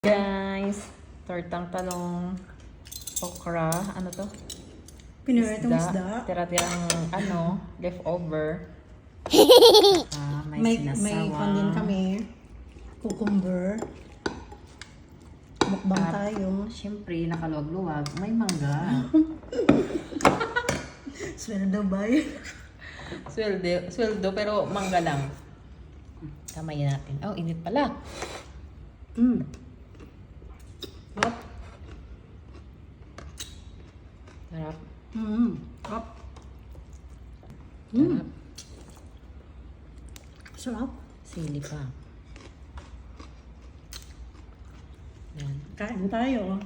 Guys, tortang talong, okra, ano to? Pinuritong isda. Tira-tirang leftover. May May sinasawa. pan din kami. Cucumber. Mukbang At, tayo. Siyempre, nakaluwag-luwag. May mangga. Sweldo ba yun? Sweldo, pero mangga lang. Kamayin natin. Oh, init pala. Sarap. Sarap. Sarap. Sarap. Sarap. Sili pa. Yan. Kain tayo.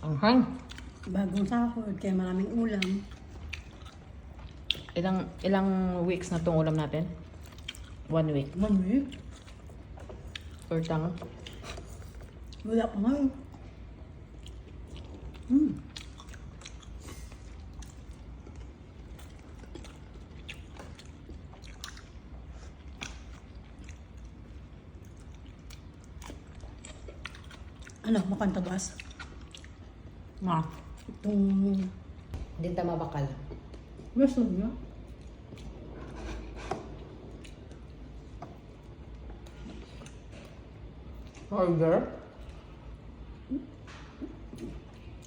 Ang hang. Bagong sahod, kaya maraming ulam. Ilang weeks na tong ulam natin? 1 week. 1 week. Tortang. Wala pa nga. Ano, makantabas? Ma. Itong Hindi tama bakal. gusto niya. Burger?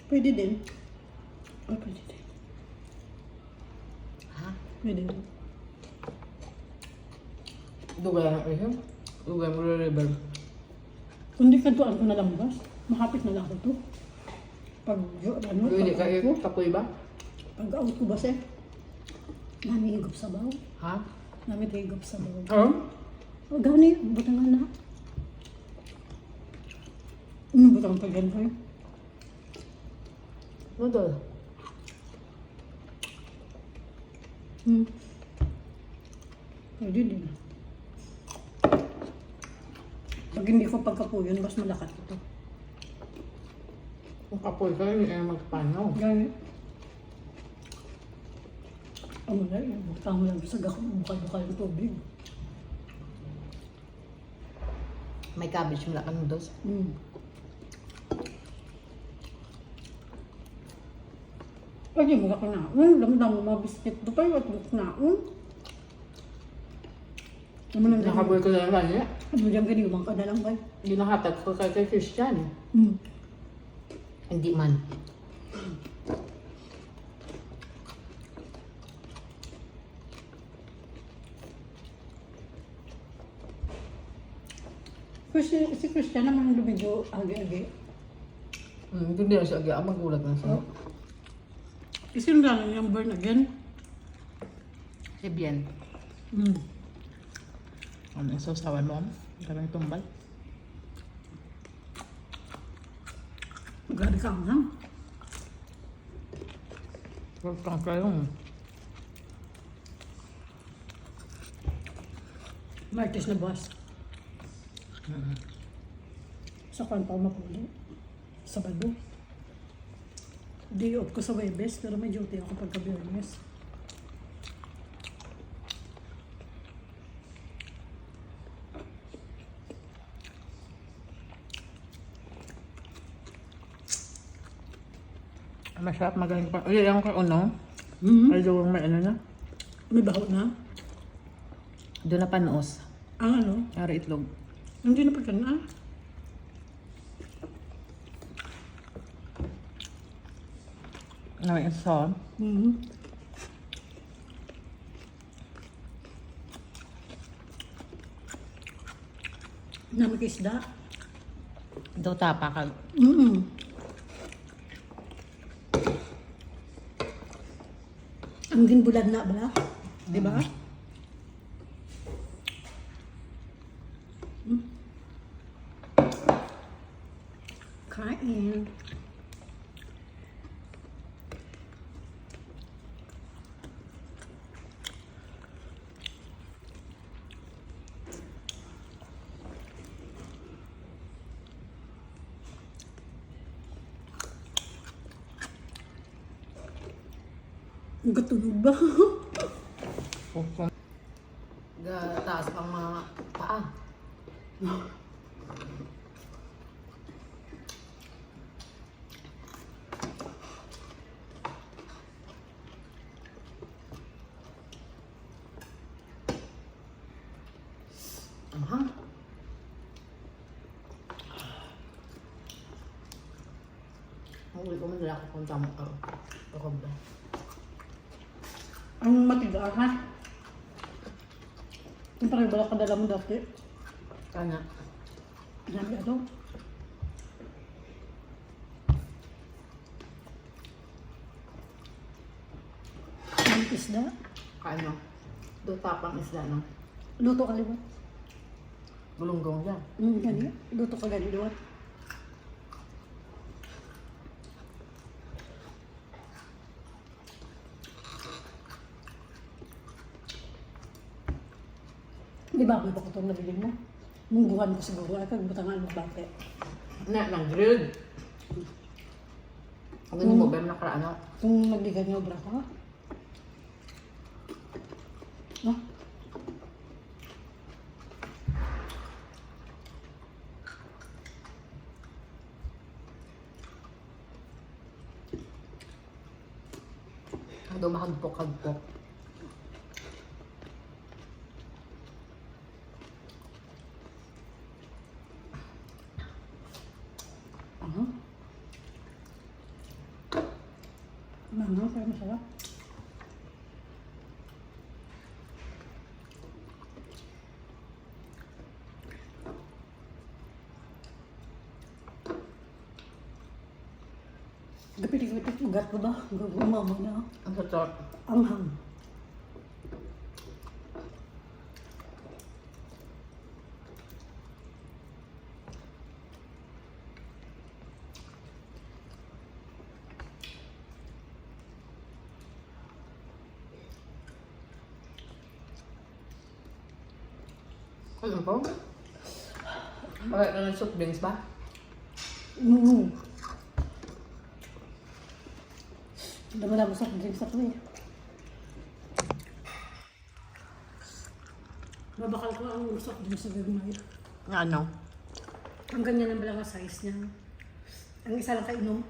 Pwede din. Ay, pwede din. Ha? Pwede din. Dugay ang ihim. Dugay mo rin. Kung di kantuan ko na lang bas, makapit na lang ako to. Pag, Hindi ka pag-out ko, kapoy ba? pag-out ko bas eh. Nami higop sa baw. Ha? Nami higop sa baw. Oh? O, gani, butangan na. Butang pa gan kayo. Noodle. Pwede din. Pag hindi ko pagkapuyon, mas malakat ito. Kung kapoy ka, hindi ka magpano. Gani. Ano na yun, butang mo lang sa bukal-bukal ng tubig. May cabbage mula ka noodles. Pwede mo ka naon, lamdang mo mga biscuit do tayo at buk naon. Ano lang gani? Nakaboy ko na lang niya. Ano lang gani, umang ka na lang ba? Hindi nakatat ko kay Christian. Hindi man. Si Christian naman lumidyo agi-agi. Hindi na siya agad. Magulat na siya. Kasi yung lang yung burn again. Si Bien. Ano yung sausawan mo? Kaming tumbal. Grabe ka nga. Huwag kang kayong. Martes na boss. Sa kwan pa mapuli. Sabado. Day off ko sa Webes, pero may duty ako pagka-Biyernes. Masarap magaling pa. Uy, yung ka uno. Ay, doon may ano na. May baho na. Doon na panos. Ang ano? Ari itlog. Hindi na pagkana. Ano yung sauce? Namin isda. Daw tapa ka. Ang ginbulad na bala. Di ba? Kain. Nagkatunog ba? Taas pang mga paa. Aha. Ang uli ko man nila kung tama ka. Ako ba? Ang matiga ha? Yung parang balak ka dala mo dati. Kana. Sabi ano? Ang isda. Ano? Do tapang isda no? Luto ka liwat. Bulunggong yan. Gani. Luto ka gani liwat. Di ba ako itong nabili mo? Mungguhan ko siguro ay kagbutangan mo bate. Na, ng grilled. Ang ganun mo ba yung nakaraan no? Kung nagligan niyo bra ka? No? Ang dumahagpok-hagpok. Ano? Ano? Kaya masarap. Gapit-gapit ugat ko ba? Gumamo na. Ang sarap. Anghang. Ano po? Bakit ka ng soft drinks ba? Dama-dama sa drinks ako eh. Babakal ko ang soft drinks sa gagmay. Ano? Ang ganyan ang bala nga size niya. Ang isa lang kainom.